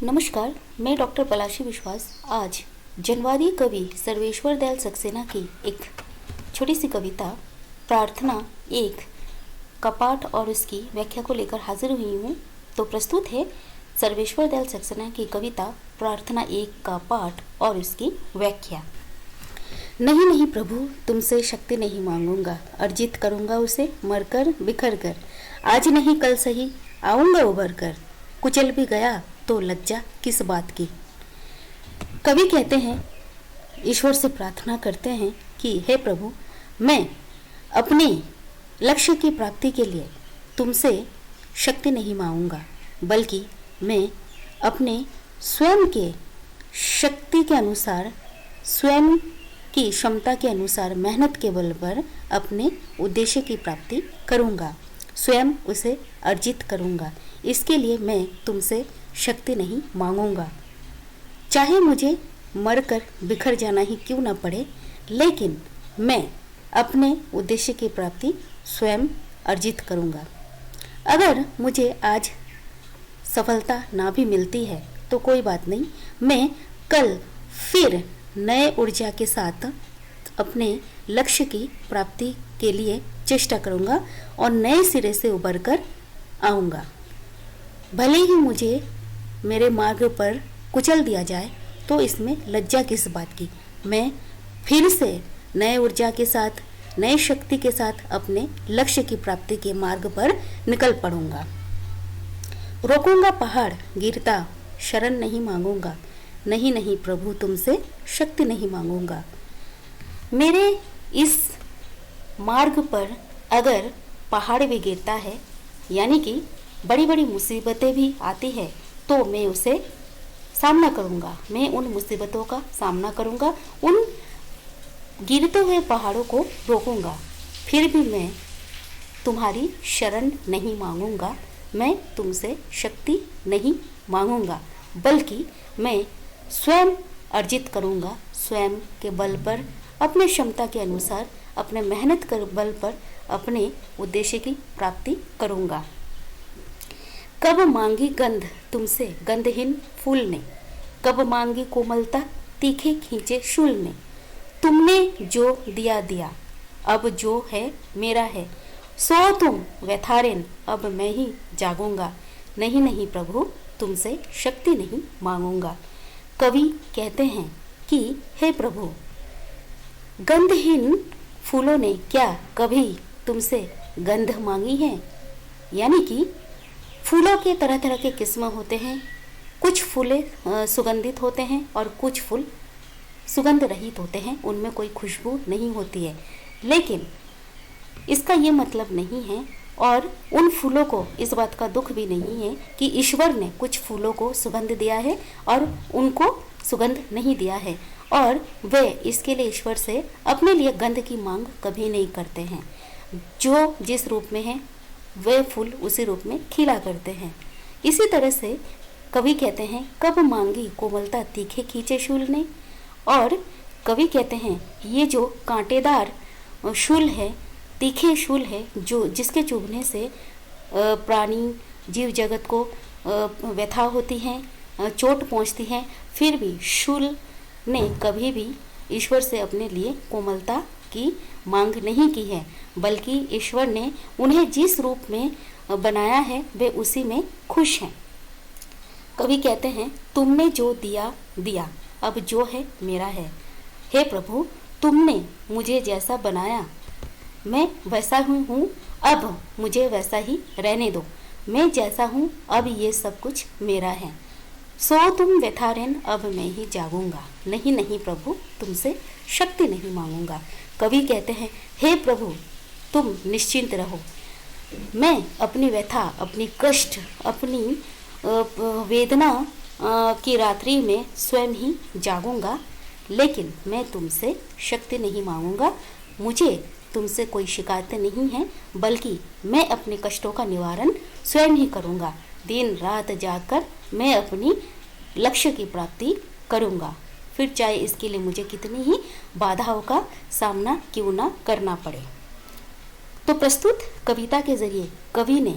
नमस्कार, मैं डॉक्टर पलाशी विश्वास आज जनवादी कवि सर्वेश्वर दयाल सक्सेना की एक छोटी सी कविता प्रार्थना एक का पाठ और उसकी व्याख्या को लेकर हाजिर हुई हूँ। तो प्रस्तुत है सर्वेश्वर दयाल सक्सेना की कविता प्रार्थना एक का पाठ और उसकी व्याख्या। नहीं नहीं प्रभु, तुमसे शक्ति नहीं मांगूंगा, अर्जित करूंगा उसे मरकर बिखर कर। आज नहीं कल सही आऊंगा उबर कर, कुचल भी गया तो लज्जा किस बात की। कवि कहते हैं, ईश्वर से प्रार्थना करते हैं कि हे प्रभु, मैं अपने लक्ष्य की प्राप्ति के लिए तुमसे शक्ति नहीं मांगूंगा, बल्कि मैं अपने स्वयं के शक्ति के अनुसार, स्वयं की क्षमता के अनुसार मेहनत के बल पर अपने उद्देश्य की प्राप्ति करूंगा, स्वयं उसे अर्जित करूंगा। इसके लिए मैं तुमसे शक्ति नहीं मांगूंगा, चाहे मुझे मरकर बिखर जाना ही क्यों न पड़े, लेकिन मैं अपने उद्देश्य की प्राप्ति स्वयं अर्जित करूंगा। अगर मुझे आज सफलता ना भी मिलती है तो कोई बात नहीं, मैं कल फिर नए ऊर्जा के साथ अपने लक्ष्य की प्राप्ति के लिए चेष्टा करूंगा और नए सिरे से उबर कर आऊंगा। भले ही मुझे मेरे मार्ग पर कुचल दिया जाए तो इसमें लज्जा किस बात की। मैं फिर से नए ऊर्जा के साथ, नए शक्ति के साथ अपने लक्ष्य की प्राप्ति के मार्ग पर निकल पड़ूंगा। रोकूंगा पहाड़ गिरता, शरण नहीं मांगूंगा, नहीं नहीं प्रभु, तुमसे शक्ति नहीं मांगूंगा। मेरे इस मार्ग पर अगर पहाड़ भी गिरता है, यानी कि बड़ी बड़ी मुसीबतें भी आती है, तो मैं उसे सामना करूंगा। मैं उन मुसीबतों का सामना करूंगा, उन गिरते हुए पहाड़ों को रोकूंगा। फिर भी मैं तुम्हारी शरण नहीं मांगूंगा, मैं तुमसे शक्ति नहीं मांगूंगा, बल्कि मैं स्वयं अर्जित करूंगा। स्वयं के बल पर, अपने क्षमता के अनुसार, अपने मेहनत के बल पर अपने उद्देश्य की प्राप्ति करूंगा। कब मांगी गंध तुमसे गंधहीन फूल ने, कब मांगी कोमलता तीखे खींचे शूल ने। तुमने जो दिया दिया, अब जो है मेरा है, सो तुम व्यथारेन, अब मैं ही जागूंगा। नहीं नहीं प्रभु, तुमसे शक्ति नहीं मांगूंगा। कवि कहते हैं कि हे प्रभु, गंधहीन फूलों ने क्या कभी तुमसे गंध मांगी है? यानी कि फूलों के तरह तरह के किस्म होते हैं। कुछ फूलें सुगंधित होते हैं और कुछ फूल सुगंध रहित होते हैं, उनमें कोई खुशबू नहीं होती है। लेकिन इसका ये मतलब नहीं है, और उन फूलों को इस बात का दुख भी नहीं है कि ईश्वर ने कुछ फूलों को सुगंध दिया है और उनको सुगंध नहीं दिया है, और वे इसके लिए ईश्वर से अपने लिए गंध की मांग कभी नहीं करते हैं। जो जिस रूप में है वे फूल उसी रूप में खिला करते हैं। इसी तरह से कवि कहते हैं, कब मांगी कोमलता तीखे खींचे शूल ने। और कवि कहते हैं, ये जो कांटेदार शूल है, तीखे शूल है, जो जिसके चुभने से प्राणी जीव जगत को व्यथा होती है, चोट पहुंचती है, फिर भी शूल ने कभी भी ईश्वर से अपने लिए कोमलता की मांग नहीं की है, बल्कि ईश्वर ने उन्हें जिस रूप में बनाया है वे उसी में खुश हैं। कवि कहते हैं, तुमने जो दिया दिया, अब जो है मेरा है। हे प्रभु, तुमने मुझे जैसा बनाया मैं वैसा हूँ, अब मुझे वैसा ही रहने दो। मैं जैसा हूँ, अब ये सब कुछ मेरा है। सो तुम व्यथारेन, अब मैं ही जागूंगा। नहीं नहीं प्रभु, तुमसे शक्ति नहीं मांगूंगा। कवि कहते हैं, हे प्रभु, तुम निश्चिंत रहो। मैं अपनी व्यथा, अपनी कष्ट, अपनी वेदना की रात्रि में स्वयं ही जागूंगा, लेकिन मैं तुमसे शक्ति नहीं मांगूंगा। मुझे तुमसे कोई शिकायतें नहीं है, बल्कि मैं अपने कष्टों का निवारण स्वयं ही करूंगा। दिन रात जागकर मैं अपनी लक्ष्य की प्राप्ति करूंगा, फिर चाहे इसके लिए मुझे कितनी ही बाधाओं का सामना क्यों ना करना पड़े। तो प्रस्तुत कविता के जरिए कवि ने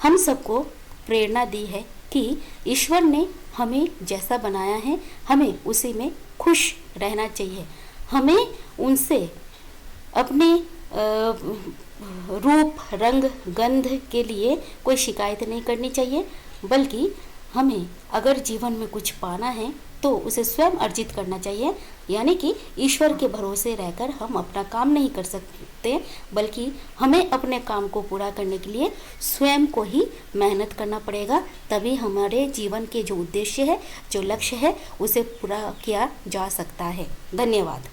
हम सबको प्रेरणा दी है कि ईश्वर ने हमें जैसा बनाया है हमें उसी में खुश रहना चाहिए। हमें उनसे अपने रूप, रंग, गंध के लिए कोई शिकायत नहीं करनी चाहिए, बल्कि हमें अगर जीवन में कुछ पाना है तो उसे स्वयं अर्जित करना चाहिए। यानी कि ईश्वर के भरोसे रहकर हम अपना काम नहीं कर सकते, बल्कि हमें अपने काम को पूरा करने के लिए स्वयं को ही मेहनत करना पड़ेगा। तभी हमारे जीवन के जो उद्देश्य है, जो लक्ष्य है, उसे पूरा किया जा सकता है। धन्यवाद।